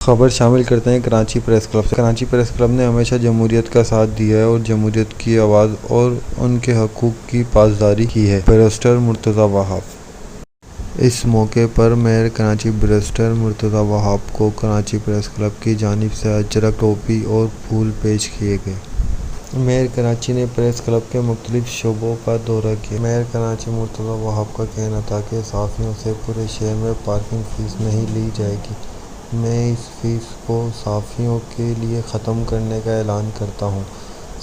خبر شامل کرتے ہیں کراچی پریس کلب سے۔ کراچی پریس کلب نے ہمیشہ جمہوریت کا ساتھ دیا ہے اور جمہوریت کی آواز اور ان کے حقوق کی پاسداری کی ہے۔ بیرسٹر مرتضی وہاب۔ اس موقع پر میئر کراچی بیرسٹر مرتضی وہاب کو کراچی پریس کلب کی جانب سے اجرک، ٹوپی اور پھول پیش کیے گئے۔ میئر کراچی نے پریس کلب کے مختلف شعبوں کا دورہ کیا۔ میئر کراچی مرتضی وہاب کا کہنا تھا کہ صحافیوں سے پورے شہر میں پارکنگ فیس نہیں لی جائے گی۔ میں اس فیس کو صحافیوں کے لیے ختم کرنے کا اعلان کرتا ہوں۔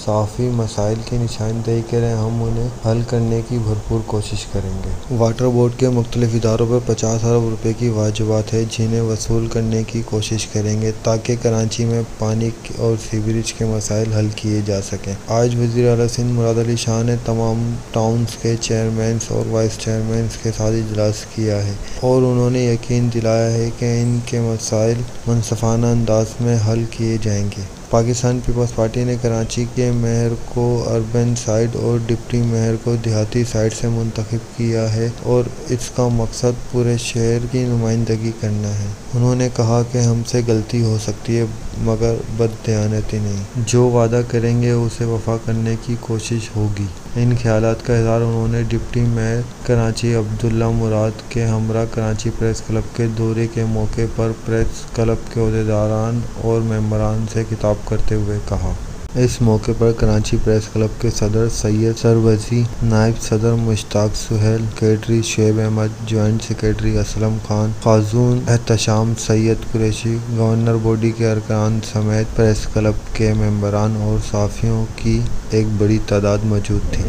صحافی مسائل کی نشاندہی کریں، ہم انہیں حل کرنے کی بھرپور کوشش کریں گے۔ واٹر بورڈ کے مختلف اداروں پر 50 ارب روپے کی واجبات ہیں جنہیں وصول کرنے کی کوشش کریں گے تاکہ کراچی میں پانی اور سیوریج کے مسائل حل کیے جا سکیں۔ آج وزیر اعلیٰ سندھ مراد علی شاہ نے تمام ٹاؤنز کے چیئرمینز اور وائس چیئرمینز کے ساتھ اجلاس کیا ہے اور انہوں نے یقین دلایا ہے کہ ان کے مسائل منصفانہ انداز میں حل کیے جائیں گے۔ پاکستان پیپلز پارٹی نے کراچی کے میئر کو اربن سائٹ اور ڈپٹی میئر کو دیہاتی سائٹ سے منتخب کیا ہے اور اس کا مقصد پورے شہر کی نمائندگی کرنا ہے۔ انہوں نے کہا کہ ہم سے غلطی ہو سکتی ہے مگر بددیانتی نہیں۔ جو وعدہ کریں گے اسے وفا کرنے کی کوشش ہوگی۔ ان خیالات کا اظہار انہوں نے ڈپٹی میئر کراچی عبداللہ مراد کے ہمراہ کراچی پریس کلب کے دورے کے موقع پر پریس کلب کے عہدیداران اور ممبران سے خطاب کرتے ہوئے کہا۔ اس موقع پر کراچی پریس کلب کے صدر سید سروزی، نائب صدر Mushtaq Sohail, secretary Shoaib Ahmed, joint secretary Aslam Khan, خاتون احتشام سید قریشی، گورننگ باڈی کے ارکان سمیت پریس کلب کے ممبران اور صحافیوں کی ایک بڑی تعداد موجود تھی۔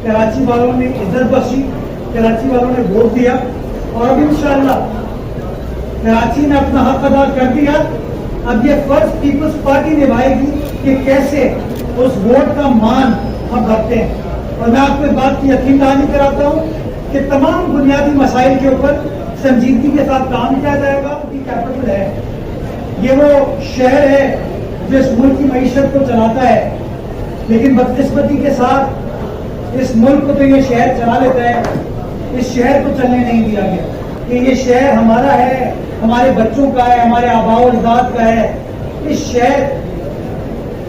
کراچی والوں نے عزت بخشی، کراچی والوں نے ووٹ دیا اور اب انشاءاللہ کراچی نے اپنا حق ادا کر دیا۔ اب یہ فرض پیپلز پارٹی نبھائے گی کہ کیسے اس ووٹ کا مان ہم رکھتے ہیں۔ اور میں آپ کو اس بات کی یقین دہانی کراتا ہوں کہ تمام بنیادی مسائل کے اوپر سنجیدگی کے ساتھ کام کیا جائے گا۔ یہ کیپٹل ہے، یہ وہ شہر ہے جو اس ملک کی معیشت کو چلاتا ہے، لیکن بدقسمتی کے ساتھ اس ملک کو تو یہ شہر چلا لیتا ہے، اس شہر کو چلنے نہیں دیا گیا کہ یہ شہر ہمارا ہے، ہمارے بچوں کا ہے، ہمارے آباء و اجداد کا ہے۔ اس شہر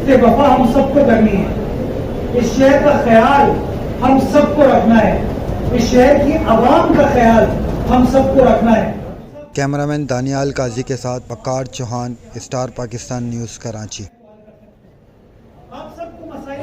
سے وفا ہم سب کو کرنی ہے، اس شہر کا خیال ہم سب کو رکھنا ہے، اس شہر کی عوام کا خیال ہم سب کو رکھنا ہے۔ کیمرامین دانیال قاضی کے ساتھ وقار چوہان، اسٹار پاکستان نیوز، کراچی۔ آپ سب کو مسائل